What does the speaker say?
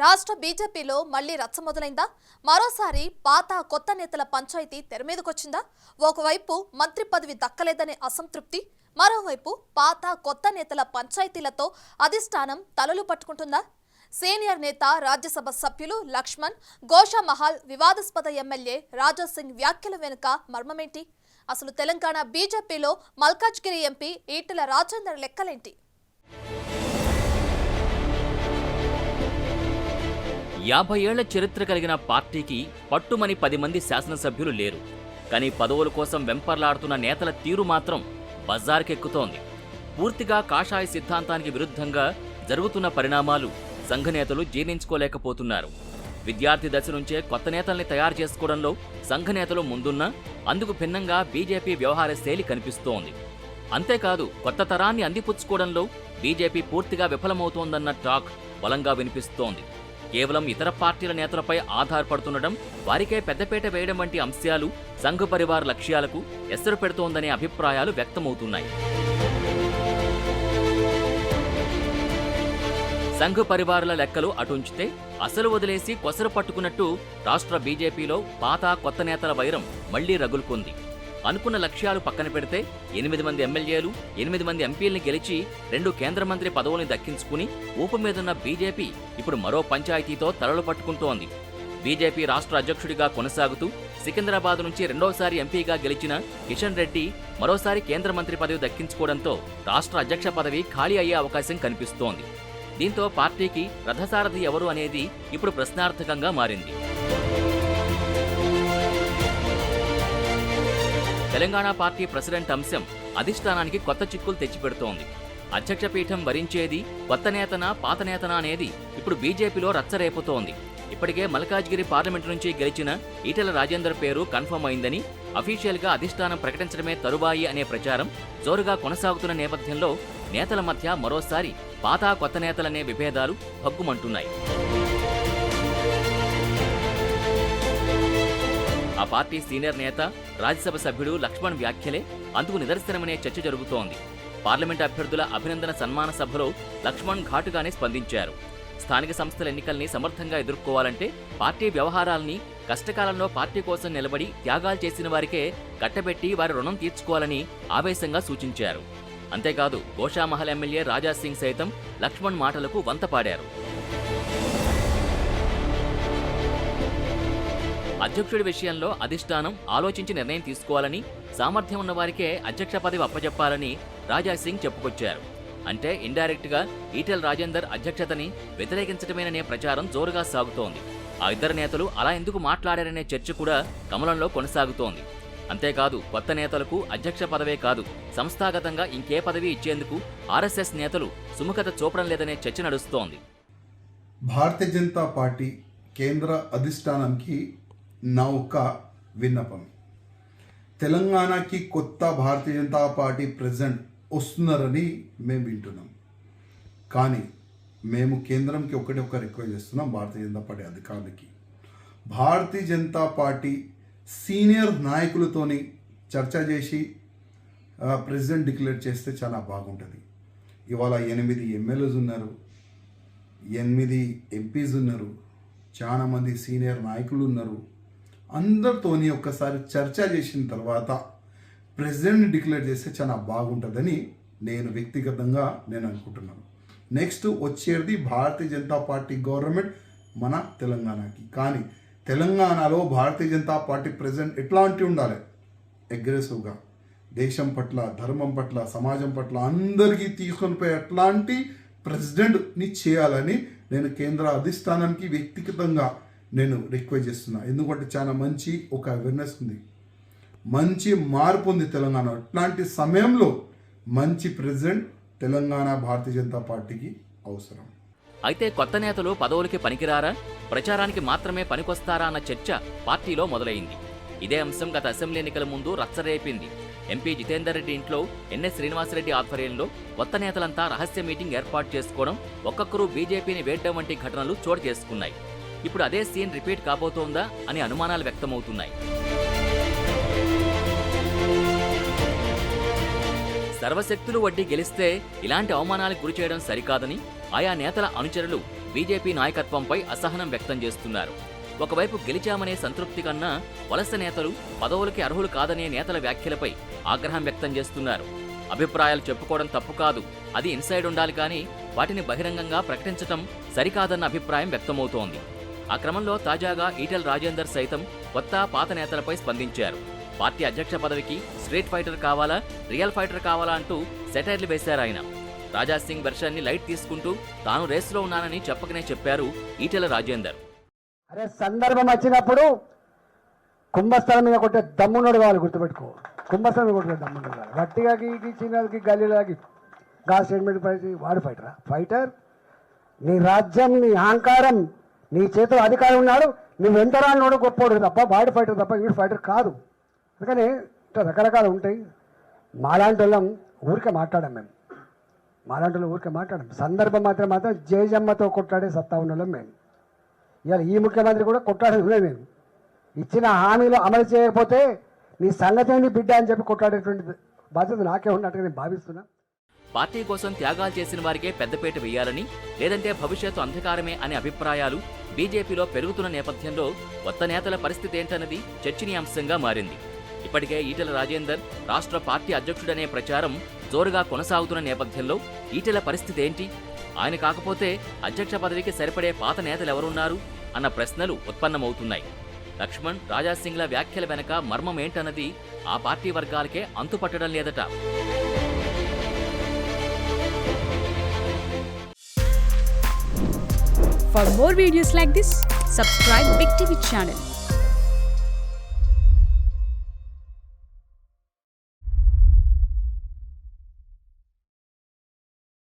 రాష్ట్ర బీజేపీలో మళ్లీ రచ్చ మొదలైందా? మరోసారి పాత కొత్త నేతల పంచాయతీ తెరమీదకొచ్చిందా? ఒకవైపు మంత్రి పదవి దక్కలేదనే అసంతృప్తి, మరోవైపు పాత కొత్త నేతల పంచాయతీలతో అధిష్టానం తలలు పట్టుకుంటుందా? సీనియర్ నేత రాజ్యసభ సభ్యులు లక్ష్మణ్ గోషామహల్ వివాదాస్పద ఎమ్మెల్యే రాజా సింగ్ వ్యాఖ్యల వెనుక మర్మమేంటి? అసలు తెలంగాణ బీజేపీలో మల్కాజ్గిరి ఎంపీ ఈటెల రాజేందర్ లెక్కలేంటి? 50 ఏళ్ల చరిత్ర కలిగిన పార్టీకి పట్టుమని 10 మంది శాసనసభ్యులు లేరు. కానీ పదవుల కోసం వెంపర్లాడుతున్న నేతల తీరు మాత్రం బజార్కెక్కుతోంది. పూర్తిగా కాషాయ సిద్ధాంతానికి విరుద్ధంగా జరుగుతున్న పరిణామాలు సంఘ నేతలు జీర్ణించుకోలేకపోతున్నారు. విద్యార్థి దశ నుంచే కొత్త నేతల్ని తయారు చేసుకోవడంలో సంఘ నేతలు ముందున్నా అందుకు భిన్నంగా బీజేపీ వ్యవహార శైలి కనిపిస్తోంది. అంతేకాదు కొత్త తరాన్ని అందిపుచ్చుకోవడంలో బీజేపీ పూర్తిగా విఫలమవుతోందన్న టాక్ బలంగా వినిపిస్తోంది. కేవలం ఇతర పార్టీల నేతలపై ఆధారపడుతుండడం, వారికే పెద్దపీట వేయడం వంటి అంశాలు సంఘ పరివార్ లక్ష్యాలకు ఎసరు పెడుతోందనే అభిప్రాయాలు వ్యక్తమవుతున్నాయి. సంఘ పరివారుల లెక్కలు అటుంచితే అసలు వదిలేసి కొసరు పట్టుకున్నట్టు రాష్ట్ర బీజేపీలో పాత కొత్త నేతల వైరం మళ్లీ రగులుకుంది. అనుకున్న లక్ష్యాలు పక్కన పెడితే 8 మంది ఎమ్మెల్యేలు, 8 మంది ఎంపీల్ని గెలిచి 2 కేంద్ర మంత్రి పదవుల్ని దక్కించుకుని ఊపు మీదున్న బీజేపీ ఇప్పుడు మరో పంచాయతీతో తలలు పట్టుకుంటోంది. బీజేపీ రాష్ట్ర అధ్యక్షుడిగా కొనసాగుతూ సికింద్రాబాద్ నుంచి రెండోసారి ఎంపీగా గెలిచిన కిషన్ రెడ్డి మరోసారి కేంద్ర మంత్రి పదవి దక్కించుకోవడంతో రాష్ట్ర అధ్యక్ష పదవి ఖాళీ అయ్యే అవకాశం కనిపిస్తోంది. దీంతో పార్టీకి రథసారథి ఎవరు అనేది ఇప్పుడు ప్రశ్నార్థకంగా మారింది. తెలంగాణ పార్టీ ప్రెసిడెంట్ అంశం అధిష్టానానికి కొత్త చిక్కులు తెచ్చిపెడుతోంది. అధ్యక్ష పీఠం వరించేది కొత్త నేతనా పాత నేతనా అనేది ఇప్పుడు బీజేపీలో రచ్చరేపుతోంది. ఇప్పటికే మల్కాజ్గిరి పార్లమెంటు నుంచి గెలిచిన ఈటెల రాజేందర్ పేరు కన్ఫర్మ్ అయిందని అఫీషియల్గా అధిష్టానం ప్రకటించడమే తరువాయి అనే ప్రచారం జోరుగా కొనసాగుతున్న నేపథ్యంలో నేతల మధ్య మరోసారి పాత కొత్త నేతలనే విభేదాలు భగ్గుమంటున్నాయి. ఆ పార్టీ సీనియర్ నేత రాజ్యసభ సభ్యుడు లక్ష్మణ్ వ్యాఖ్యలే అందుకు నిదర్శనమనే చర్చ జరుగుతోంది. పార్లమెంట్ అభ్యర్థుల అభినందన సన్మాన సభలో లక్ష్మణ్ ఘాటుగానే స్పందించారు. స్థానిక సంస్థల ఎన్నికల్ని సమర్థంగా ఎదుర్కోవాలంటే పార్టీ వ్యవహారాల్ని కష్టకాలంలో పార్టీ కోసం నిలబడి త్యాగాలు చేసిన వారికే కట్టబెట్టి వారి రుణం తీర్చుకోవాలని ఆవేశంగా సూచించారు. అంతేకాదు గోషామహల్ ఎమ్మెల్యే రాజా సింగ్ సైతం లక్ష్మణ్ మాటలకు వంతపాడారు. అధ్యక్షుడి విషయంలో అధిష్టానం ఆలోచించి నిర్ణయం తీసుకోవాలని, సామర్థ్యం ఉన్న వారికే అధ్యక్ష పదవి అప్పచెప్పాలని రాజా సింగ్ చెప్పుకొచ్చారు. అంటే ఇండైరెక్ట్ గా ఈటెల రాజేందర్ అధ్యక్షతని వ్యతిరేకించడమేననే ప్రచారం జోరుగా సాగుతోంది. ఆ ఇద్దరు నేతలు అలా ఎందుకు మాట్లాడారనే చర్చ కూడా కమలంలో కొనసాగుతోంది. అంతేకాదు కొత్త నేతలకు అధ్యక్ష పదవే కాదు, సంస్థాగతంగా ఇంకే పదవి ఇచ్చేందుకు ఆర్ఎస్ఎస్ నేతలు సుముఖత చూపడం లేదనే చర్చ నడుస్తోంది. భారతీయ జనతా పార్టీ కేంద్ర అధిష్టానానికి నా ఒక విన్నపం, తెలంగాణకి కొత్త భారతీయ జనతా పార్టీ ప్రెసిడెంట్ వస్తున్నారని మేము వింటున్నాం. కానీ మేము కేంద్రంకి ఒక రిక్వెస్ట్ చేస్తున్నాం, భారతీయ జనతా పార్టీ అధికారులకి, భారతీయ జనతా పార్టీ సీనియర్ నాయకులతోని చర్చ చేసి ప్రెసిడెంట్ డిక్లేర్ చేస్తే చాలా బాగుంటుంది. ఇవాళ 8 ఎమ్మెల్యేస్ ఉన్నారు, 8 ఎంపీస్ ఉన్నారు, చాలామంది సీనియర్ నాయకులు ఉన్నారు. అందరితోని ఒక్కసారి చర్చ చేసిన తర్వాత ప్రెసిడెంట్ డిక్లేర్ చేస్తే చాలా బాగుంటుందని నేను వ్యక్తిగతంగా అనుకుంటున్నాను. నెక్స్ట్ వచ్చేది భారతీయ జనతా పార్టీ గవర్నమెంట్ మన తెలంగాణకి. కానీ తెలంగాణలో భారతీయ జనతా పార్టీ ప్రెసిడెంట్ ఎట్లాంటి ఉండాలి? అగ్రెసివ్గా దేశం పట్ల, ధర్మం పట్ల, సమాజం పట్ల అందరికీ తీసుకొని పోయి అట్లాంటి ప్రెసిడెంట్ని చేయాలని నేను కేంద్ర అధిష్టానానికి వ్యక్తిగతంగా రిక్వెస్ట్ చేస్తున్నా. ఎందుకంటే చాలా మంచి ఒక అవేర్నెస్ ఉంది, మంచి మార్పు ఉంది తెలంగాణ. అట్లాంటి సమయంలో మంచి ప్రెసిడెంట్ తెలంగాణ భారతీయ జనతా పార్టీకి అవసరం. అయితే కొత్త నేతలు పదవులకి పనికిరారా, ప్రచారానికి మాత్రమే పనికొస్తారా అన్న చర్చ పార్టీలో మొదలైంది. ఇదే అంశం గత అసెంబ్లీ ఎన్నికల ముందు రచ్చరేపింది. ఎంపీ జితేందర్ రెడ్డి ఇంట్లో ఎన్ఎస్ శ్రీనివాసరెడ్డి ఆధ్వర్యంలో కొత్త నేతలంతా రహస్య మీటింగ్ ఏర్పాటు చేసుకోవడం, ఒక్కొక్కరు బీజేపీని వేయడం వంటి ఘటనలు చోటు చేసుకున్నాయి. ఇప్పుడు అదే సీన్ రిపీట్ కాబోతోందా అని అనుమానాలు వ్యక్తమవుతున్నాయి. సర్వశక్తులు వడ్డీ గెలిస్తే ఇలాంటి అవమానాలకు గురి చేయడం సరికాదని ఆయా నేతల అనుచరులు బీజేపీ నాయకత్వంపై అసహనం వ్యక్తం చేస్తున్నారు. ఒకవైపు గెలిచామనే సంతృప్తి కన్నా వలస నేతలు పదవులకి అర్హులు కాదనే నేతల వ్యాఖ్యలపై ఆగ్రహం వ్యక్తం చేస్తున్నారు. అభిప్రాయాలు చెప్పుకోవడం తప్పు కాదు, అది ఇన్సైడ్ ఉండాలి కానీ వాటిని బహిరంగంగా ప్రకటించటం సరికాదన్న అభిప్రాయం వ్యక్తమవుతోంది. ఆ క్రమంలో తాజాగా ఈటెల రాజేందర్ సైతం కొత్త పాత నేతలపై స్పందించారు. పార్టీ అధ్యక్ష పదవికి స్ట్రీట్ ఫైటర్ కావాలా, రియల్ ఫైటర్ కావాలా అంటూ సెటైర్లు వేశారాయన. రాజాసింగ్ వెర్షన్ని లైట్ తీసుకుంటూ తాను రేసులో ఉన్నానని చెప్పకనే చెప్పారు ఈటెల రాజేందర్. అరే సందర్భం వచ్చినప్పుడు కుంభస్థలం మీద కొట్టే దమ్మున్నాడు కావాలి, గుర్తుపెట్టుకో. కుంభస్థలం మీద కొట్టే దమ్మున్నాడు కావాలి. గట్టిగా చిన్నకి గల్లీలాగి గా స్టేట్మెంట్ పైకి వాడు ఫైటరా? ఫైటర్ నీ రాజ్యం, నీ అహంకారం, నీ చేతిలో అధికారం ఉన్నాడు, నువ్వు ఎంత రానోడు గొప్పోడు తప్ప వాడు ఫైటర్ తప్ప వీడు ఫైటర్ కాదు. అందుకని ఇట్లా రకరకాలు ఉంటాయి. మాలాంటి వాళ్ళం ఊరికే మాట్లాడాం, మేము మాలాంటి వాళ్ళు ఊరికే మాట్లాడాం. సందర్భం మాత్రం జయజమ్మతో కొట్లాడే సత్తా ఉన్న వాళ్ళం మేము. ఇవాళ ఈ ముఖ్యమంత్రి కూడా కొట్లాడేది మేము. ఇచ్చిన హామీలు అమలు చేయకపోతే నీ సంగతి బిడ్డ అని చెప్పి కొట్లాడేటువంటి బాధ్యత నాకే ఉన్నట్టుగా నేను భావిస్తున్నా. పార్టీ కోసం త్యాగాలు చేసిన వారికే పెద్దపీట వేయాలని, లేదంటే భవిష్యత్తు అంధకారమే అనే అభిప్రాయాలు బీజేపీలో పెరుగుతున్న నేపథ్యంలో కొత్త నేతల పరిస్థితి ఏంటన్నది చర్చనీయాంశంగా మారింది. ఇప్పటికే ఈటెల రాజేందర్ రాష్ట్ర పార్టీ అధ్యక్షుడనే ప్రచారం జోరుగా కొనసాగుతున్న నేపథ్యంలో ఈటెల పరిస్థితి ఏంటి? ఆయన కాకపోతే అధ్యక్ష పదవికి సరిపడే పాత నేతలు ఎవరున్నారు అన్న ప్రశ్నలు ఉత్పన్నమవుతున్నాయి. లక్ష్మణ్, రాజాసింగ్ల వ్యాఖ్యల వెనక మర్మం ఏంటన్నది ఆ పార్టీ వర్గాలకే అంతుపట్టడం లేదట. For more videos like this, subscribe Big TV channel.